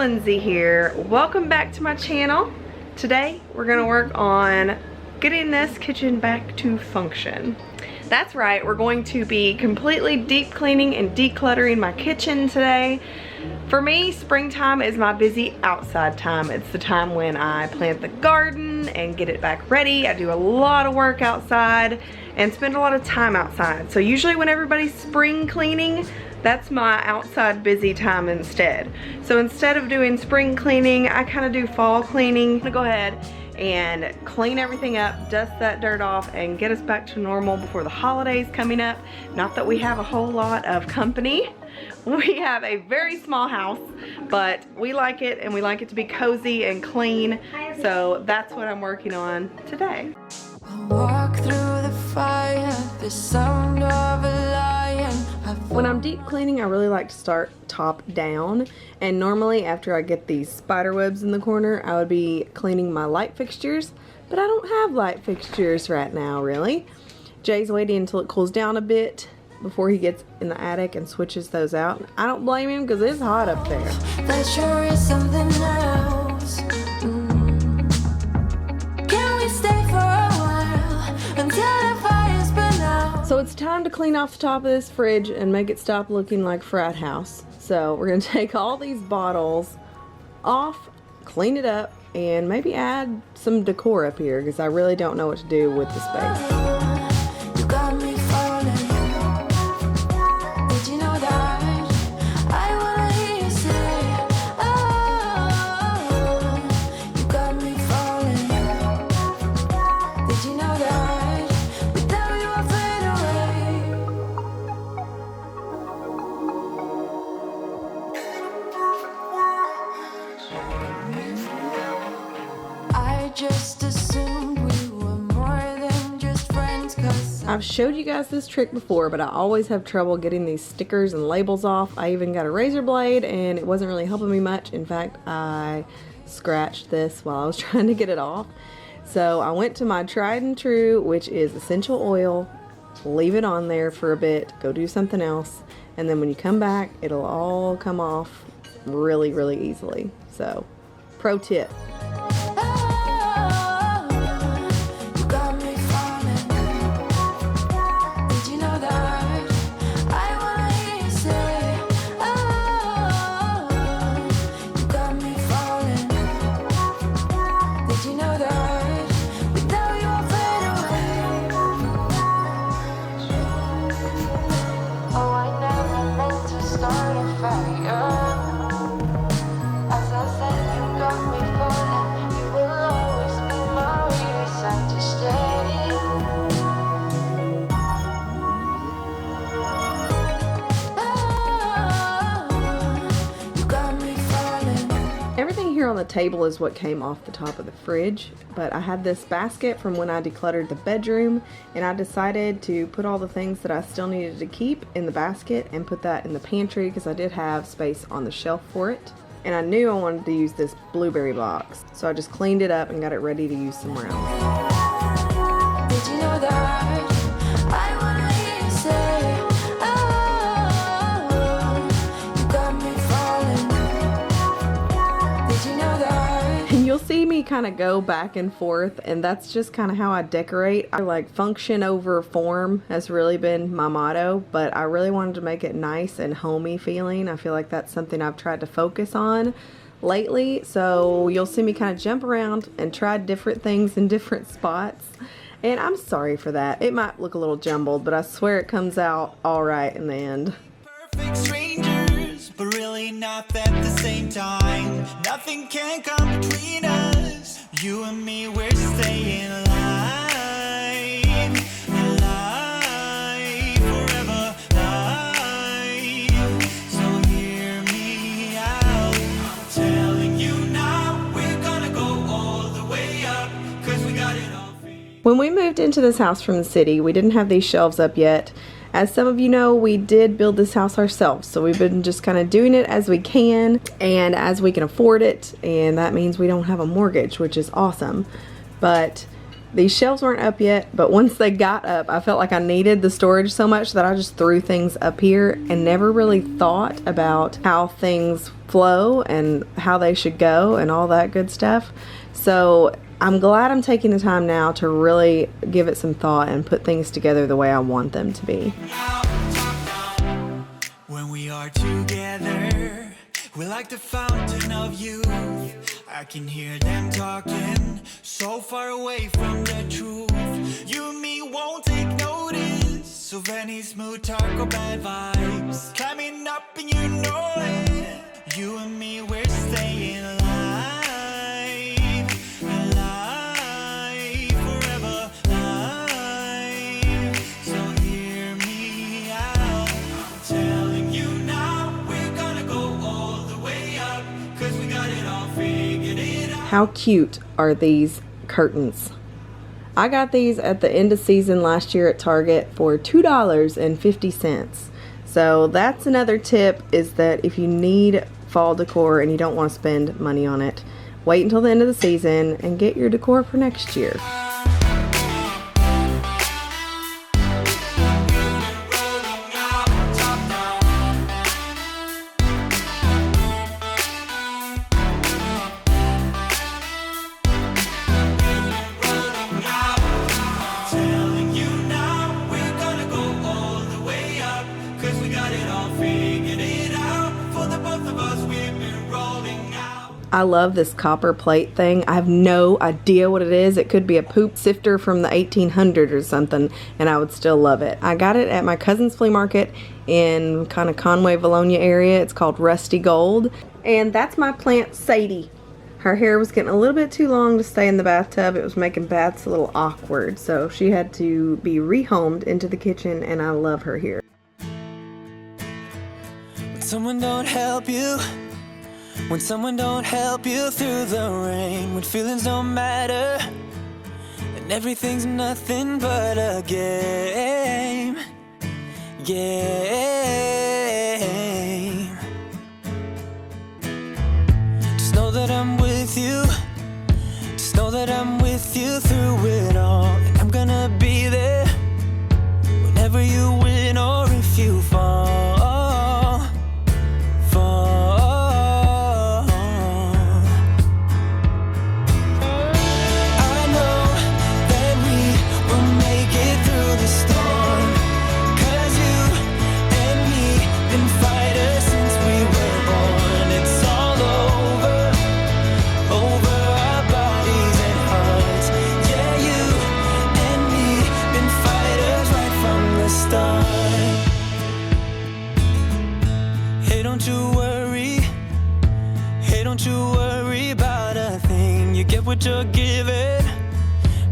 Lindsey here. Welcome back to my channel. Today we're gonna work on getting this kitchen back to function. That's right, we're going to be completely deep cleaning and decluttering my kitchen today. For me, springtime is my busy outside time. It's the time when I plant the garden and get it back ready. I do a lot of work outside and spend a lot of time outside. So usually when everybody's spring cleaning, that's my outside busy time instead. So instead of doing spring cleaning, I kind of do fall cleaning. I'm gonna go ahead and clean everything up, dust that dirt off, and get us back to normal before the holidays coming up. Not that we have a whole lot of company. We have a very small house, but we like it, and we like it to be cozy and clean. So that's what I'm working on today. I walk through the fire, the sound of a lion. When I'm deep cleaning, I really like to start top down, and normally after I get these spider webs in the corner, I would be cleaning my light fixtures, but I don't have light fixtures right now, really. Jay's waiting until it cools down a bit before he gets in the attic and switches those out. I don't blame him because it's hot up there. There sure is something else. Can we stay for a while until the fire's been out? So it's time to clean off the top of this fridge and make it stop looking like frat house. So we're gonna take all these bottles off, clean it up, and maybe add some decor up here because I really don't know what to do with the space. You got me falling. Did you know that? I wanna hear you say, oh, you got me falling. Did you know that? Without you I fade away. I just assumed we were more than just friends, 'cause I've showed you guys this trick before, but I always have trouble getting these stickers and labels off. I even got a razor blade and it wasn't really helping me much. In fact, I scratched this while I was trying to get it off. So I went to my tried and true, which is essential oil. Leave it on there for a bit, go do something else, and then when you come back, it'll all come off really, really easily. So, pro tip. you got me falling. Did you know that? I wanna hear you say, oh, you got me falling. Did you know that? Without you I fade away. Oh, I never meant to start a fire. As I said, you got me falling. You will always be my reason to stay. You got me falling. Everything here on the table is what came off the top of the fridge, but I had this basket from when I decluttered the bedroom, and I decided to put all the things that I still needed to keep in the basket and put that in the pantry because I did have space on the shelf for it. And I knew I wanted to use this blueberry box, so I just cleaned it up and got it ready to use somewhere else. Did you know that? I wanna hear you say, oh, you got me falling. Did you know that? And you'll see me kind of go back and forth, and that's just kind of how I decorate. I like function over form has really been my motto, but I really wanted to make it nice and homey feeling. I feel like that's something I've tried to focus on lately, so you'll see me kind of jump around and try different things in different spots. And I'm sorry for that. It might look a little jumbled, but I swear it comes out all right in the end. Perfect strangers, but really not at the same time. Nothing can come between us. You and me, we're staying alive, alive, forever alive. So hear me out, I'm telling you now, we're gonna go all the way up, 'cause we got it all figured. When we moved into this house from the city, we didn't have these shelves up yet. As some of you know, we did build this house ourselves, so we've been just kind of doing it as we can and as we can afford it, and that means we don't have a mortgage, which is awesome. But These shelves weren't up yet, but once they got up, I felt like I needed the storage so much that I just threw things up here and never really thought about how things flow and how they should go and all that good stuff. So I'm glad I'm taking the time now to really give it some thought and put things together the way I want them to be. When we are together, we're like the fountain of youth. I can hear them talking so far away from the truth. You and me won't take notice of any smooth talk or bad vibes. Climbing up and you know it. You and me, we're staying alive, alive, forever alive. So hear me out, I'm telling you now, we're gonna go all the way up, 'cause we got it all figured it out. How cute are these curtains? I got these at the end of season last year at Target for $2.50. So that's another tip, is that if you need fall decor and you don't want to spend money on it, wait until the end of the season and get your decor for next year. Telling you now, we're gonna go all the way up, 'cause we got it all figured it out. For the both of us, we've been rolling out. I love this copper plate thing. I have no idea what it is. It could be a poop sifter from the 1800s or something, and I would still love it. I got it at my cousin's flea market in kind of Conway, Valonia area. It's called Rusty Gold. And that's my plant, Sadie. Her hair was getting a little bit too long to stay in the bathtub. It was making baths a little awkward, so she had to be rehomed into the kitchen, and I love her here. When someone don't help you, when someone don't help you through the rain, when feelings don't matter, and everything's nothing but a game. Just know that I'm with you. Just know that I'm with you through it all. And I'm gonna be there whenever you win or if you fall. Fall. I know that we will make it through the storm, 'cause you and me been fighters since we were born. It's all over, over our bodies and hearts. Yeah, you and me been fighters right from the start. Hey, don't you worry. Hey, don't you worry about a thing. You get what you're given,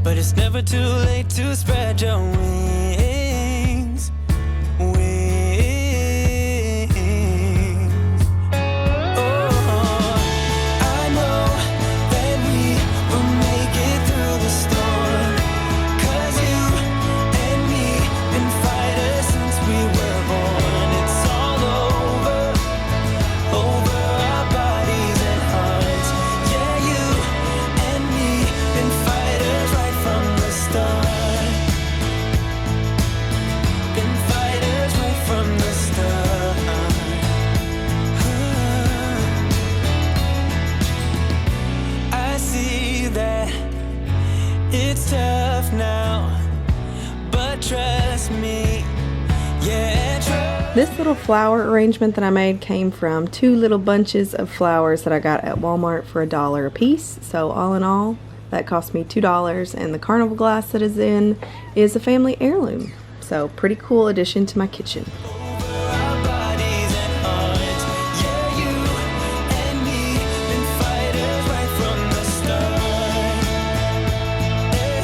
but it's never too late to spread your wings. Wings. Oh, I know that we will make it through the storm, 'cause you and me been fighters since we were born. It's all over, over our bodies and hearts. Yeah, you and me been fighters right from the start. Been fighters right from the start. I see that it's tough now, but trust me, yeah, trust. This little flower arrangement that I made came from 2 little bunches of flowers that I got at Walmart for $1 a piece. So all in all, that cost me $2, and the carnival glass that is in is a family heirloom. So pretty cool addition to my kitchen. Our bodies and hearts. Yeah, you and me been fighters right from the start.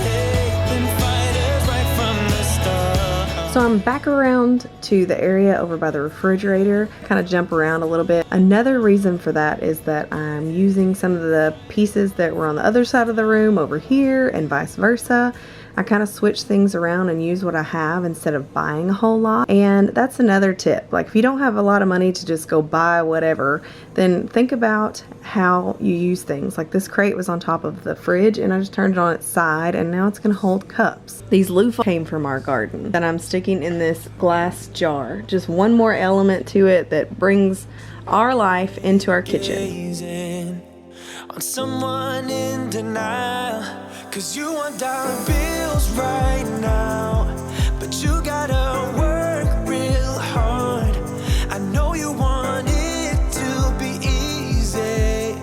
Hey, been fighters right from the start. So I'm back around to the area over by the refrigerator, kind of jump around a little bit. Another reason for that is that I'm using some of the pieces that were on the other side of the room over here and vice versa. I kind of switch things around and use what I have instead of buying a whole lot. And that's another tip. Like if you don't have a lot of money to just go buy whatever, then think about how you use things. Like this crate was on top of the fridge and I just turned it on its side and now it's gonna hold cups. These loofahs came from our garden that I'm sticking in this glass jar. Just one more element to it that brings our life into our kitchen. Gazing on someone in denial, 'cause you want dollar bills right now, but you gotta work real hard. I know you want it to be easy,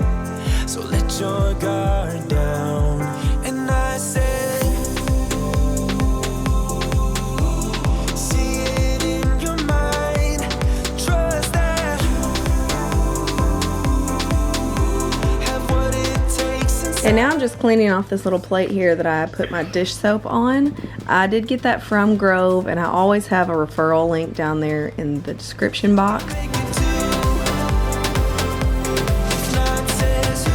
so let your guard down. And I said, see it in your mind, trust that have what it takes inside. And now I'm just cleaning off this little plate here that I put my dish soap on. I did get that from Grove, and I always have a referral link down there in the description box. Make it do. If not says who,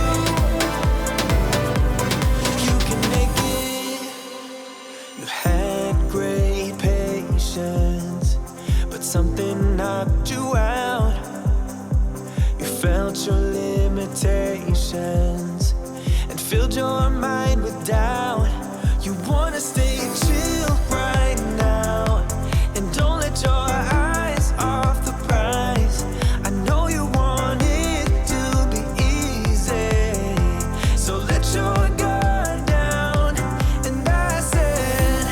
you can make it. You had great patience, but something knocked you out. You felt your limitations and filled your mind with doubt. You wanna stay chill right now and don't let your eyes off the prize. I know you want it to be easy, so let your guard down. And I said,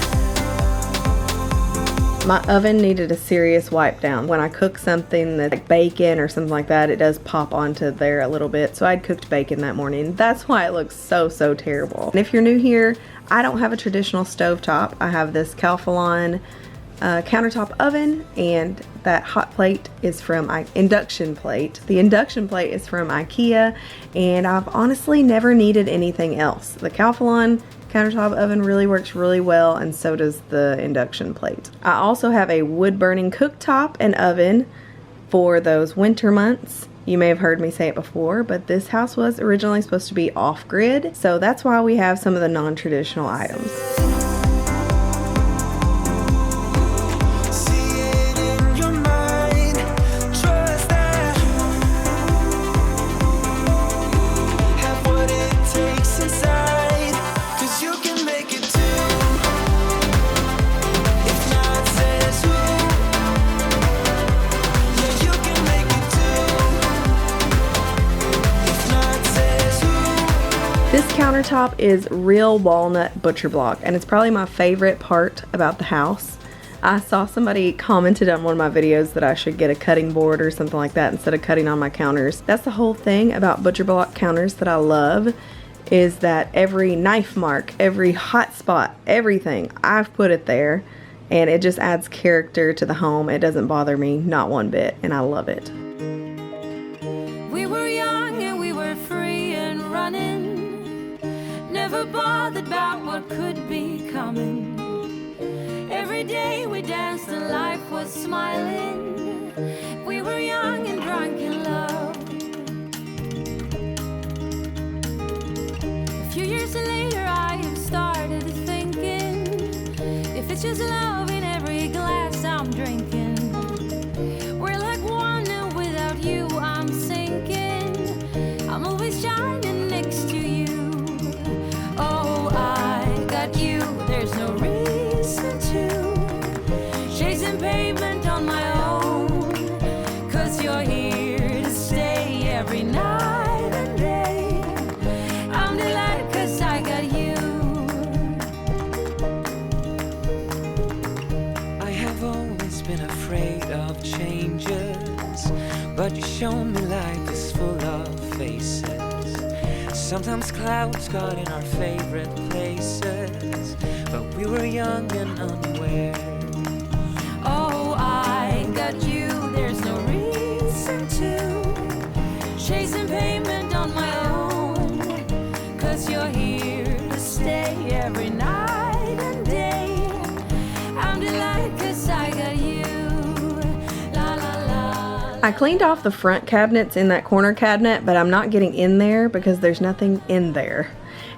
My oven needed a serious wipe down. When I cook something that's like bacon or something like that, it does pop onto there a little bit. So I'd cooked bacon that morning. That's why it looks so terrible. And if you're new here, I don't have a traditional stovetop. I have this Calphalon countertop oven, and that hot plate is from induction plate. The induction plate is from IKEA, and I've honestly never needed anything else. The Calphalon countertop oven really works really well, and so does the induction plate. I also have a wood burning cooktop and oven for those winter months. You may have heard me say it before, but this house was originally supposed to be off-grid, so that's why we have some of the non-traditional items. see it in your mind, trust that have what it takes inside, 'cause you can make it too. If not says who, yeah, you can make it too. If not says who. This countertop is real walnut butcher block, and it's probably my favorite part about the house. I saw somebody commented on one of my videos that I should get a cutting board or something like that instead of cutting on my counters. That's the whole thing about butcher block counters that I love, is that every knife mark, every hot spot, everything, I've put it there, and it just adds character to the home. It doesn't bother me, not one bit, and I love it. We were young and we were free and running, never bothered about what could be coming. Every day we danced and life was smiling. We were young and drunk in love. A few years later I have started thinking, if it's just love in every glass I'm drinking, we're like one and without you I'm sinking. I'm always shining next to you. Oh, I got you, there's no reason to chasing pavement on my own, 'cause you're here to stay every night and day. I'm delighted 'cause I got you. I have always been afraid of changes, but you show me life is full of faces. Sometimes clouds got in our favorite places, but we were young and unaware. Oh, I got you, there's no reason to chasing pavement on my own, 'cause you're here to stay every night and day. I'm delighted 'cause I got you. La la la. I cleaned off the front cabinets in that corner cabinet, but I'm not getting in there because there's nothing in there.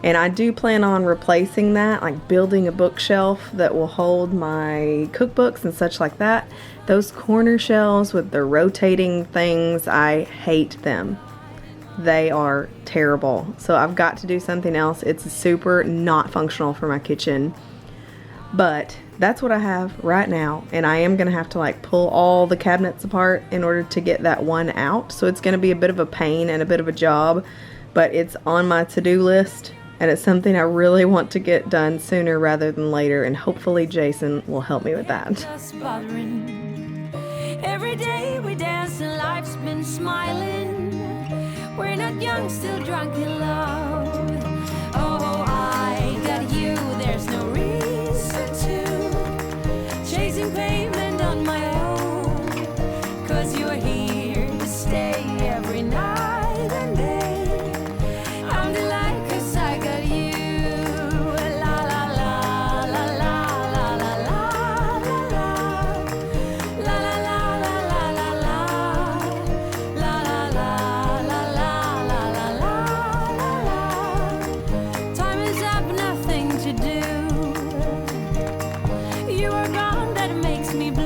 And I do plan on replacing that, like building a bookshelf that will hold my cookbooks and such like that. Those corner shelves with the rotating things, I hate them. They are terrible. So I've got to do something else. It's super not functional for my kitchen. But that's what I have right now. And I am going to have to like pull all the cabinets apart in order to get that one out. So it's going to be a bit of a pain and a bit of a job. But it's on my to-do list. And it's something I really want to get done sooner rather than later. And hopefully Jason will help me with that. Just bothering. Every day we dance and life's been smiling. We're not young, still drunk in love. Oh, I got you, there's no reason to chasing pavement on my own. 'Cause you're here to stay every night and day. I'm delighted 'cause I got you. La la la la la la la la la la la la la la la la la la la la. Time is up, nothing to do. You are gone, that makes me blue.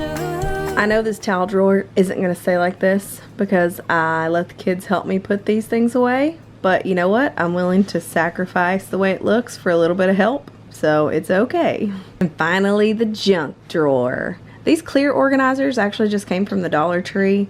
I know this towel drawer isn't going to stay like this because I let the kids help me put these things away. But you know what? I'm willing to sacrifice the way it looks for a little bit of help. So it's okay. And finally, the junk drawer. These clear organizers actually just came from the Dollar Tree.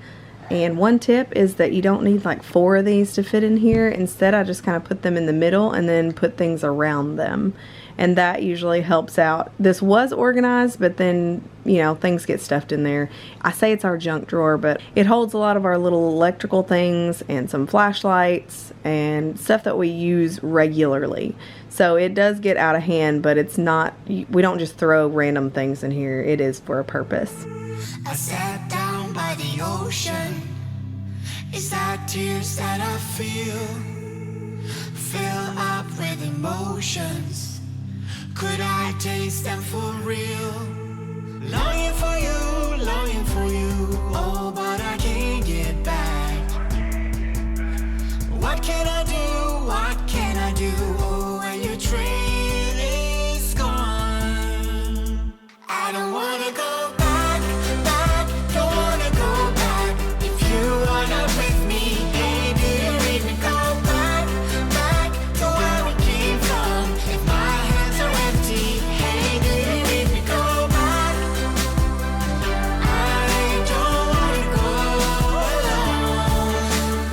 And one tip is that you don't need like 4 of these to fit in here. Instead, I just kind of put them in the middle and then put things around them. And that usually helps out. This was organized, but then, you know, things get stuffed in there. I say it's our junk drawer, but it holds a lot of our little electrical things and some flashlights and stuff that we use regularly. So it does get out of hand, but it's not, we don't just throw random things in here. It is for a purpose. I sat down by the ocean. Is that tears that I feel? Fill up with emotions. Could I taste them for real? Longing for you, longing for you. Oh, but I can't get back. What can I do? What can I do? Oh, when your train is gone. I don't wanna go back, back. Don't wanna go back. If you are not with me, hey, do you read me? Go back, back to where we came from. If my hands are empty, hey, do you read me? Go back. I don't wanna go alone.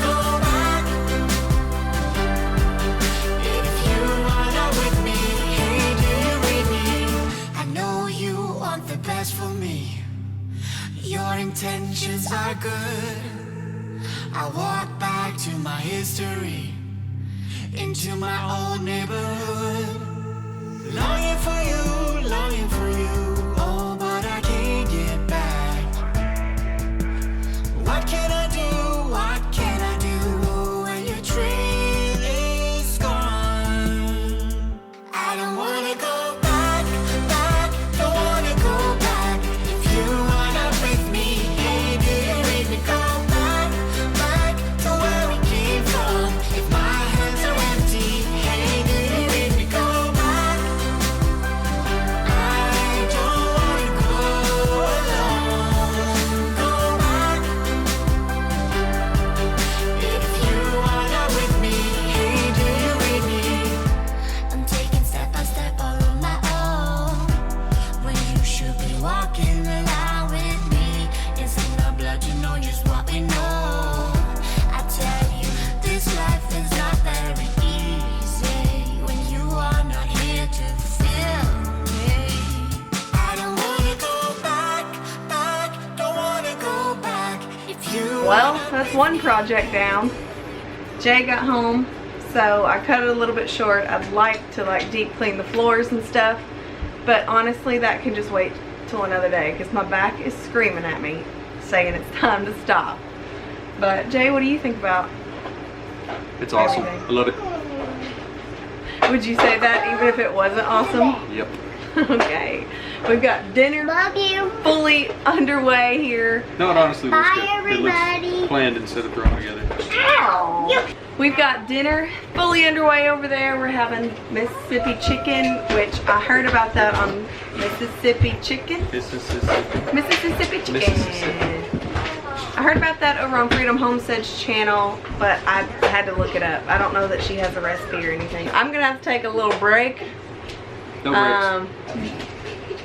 Go back. If you are not with me, hey, do you read me? I know you want the best for me. Your intentions are good. I walk back to my history, into my old neighborhood. Longing for you, longing for you. Oh, but I can't get back. What can I do? What can I do? Oh, when your train is gone. I don't wanna go back, back. Don't wanna go back. If you are not with me, hey, do you read me? Go back, back to where we came from. If my hands are empty, hey, do you read me? Go back. I don't wanna go alone. Go back. If you are not with me, hey, do you read me? I'm taking step by step all on my own, when you should be walking along with me. It's in the blood, you know just what we know. I tell you, this life is not very easy when you are not here to feel me. I don't wanna go back, back. Don't wanna go back. If you Well, that's one project down. Jay got home, so I cut it a little bit short. I'd like to like deep clean the floors and stuff, but honestly that can just wait till another day because my back is screaming at me saying it's time to stop. But Jay, what do you think about? It's awesome. Everything. I love it. Would you say that even if it wasn't awesome? Yep. Okay, we've got dinner Love you. fully underway here. No, it honestly looks Bye, good. It everybody. looks planned instead of thrown together. Ow. We've got dinner fully underway over there. We're having Mississippi chicken, which I heard about that on Mississippi Chicken. Mississippi Chicken. Mississippi. I heard about that over on Freedom Homestead's channel, but I had to look it up. I don't know that she has a recipe or anything. I'm gonna have to take a little break. No breaks.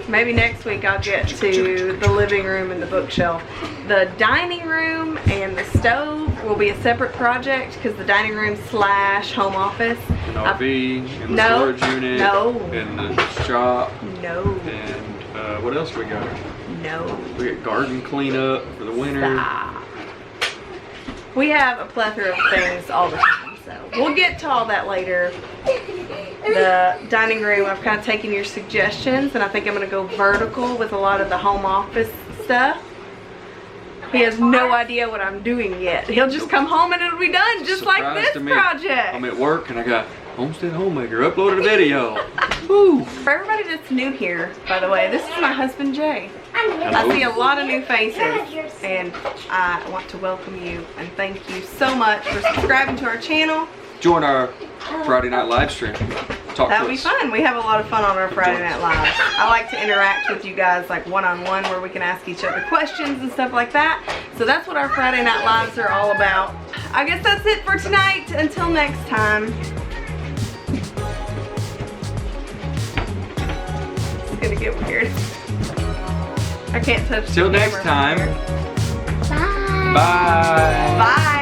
Maybe next week I'll get to the living room and the bookshelf. The dining room and the stove will be a separate project because the dining room / home office. An RV, and the No, storage unit, no. and the shop, No, and what else we got? no. We got garden cleanup for the winter. Stop. We have a plethora of things all the time, so we'll get to all that later. The dining room, I've kind of taken your suggestions, and I think I'm going to go vertical with a lot of the home office stuff. He has no idea what I'm doing yet. He'll just come home and it'll be done, just like Surprise this to me. project. I'm at work and I got Homestead Homemaker uploaded a video. Woo! For everybody that's new here, by the way, this is my husband Jay. I see a lot of new faces, and I want to welcome you and thank you so much for subscribing to our channel. Join our Friday night live stream. Talk That to would be us. fun. We have a lot of fun on our Friday Night Live. I like to interact with you guys like one-on-one where we can ask each other questions and stuff like that. So that's what our Friday Night Lives are all about. I guess that's it for tonight. Until next time. It's gonna get weird. I can't touch the Till next camera time. from here. Bye. Bye. Bye.